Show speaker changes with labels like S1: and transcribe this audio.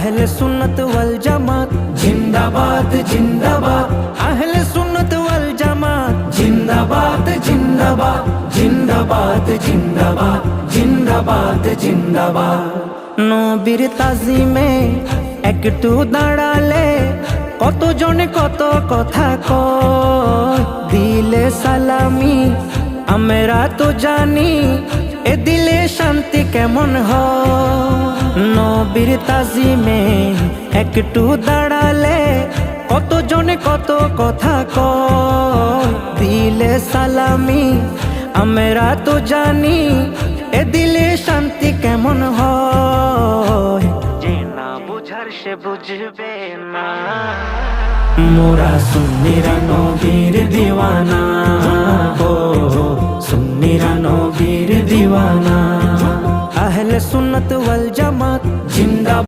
S1: अहले सुन्नत वल जमात जिंदाबाद जिंदाबाद, अहले सुन्नत वल जमात जिंदाबाद जिंदाबाद जिंदाबाद जिंदाबाद जिंदाबाद जिंदाबाद। নবীর তাজিমে একটু দাঁড়ালে কতজনে কত কথা কয়, দিলে সালামি আমরা তো জানি এ দিলে শান্তি কেমন হয়। নবীর তাজিমে একটু দাঁড়ালে কতজনে কত কথা কয়, দিলে সালামি আমরা তো জানি এ দিলে শান্তি কেমন হয়। যে না বুঝার সে বুঝবে না, মোরা সুন্নিরা নবীর দিওয়ানা, ও সুন্নিরা নবীর দিওয়ানা। আহলে সুন্নত ওয়াল জামাত জিন্দাবাদ।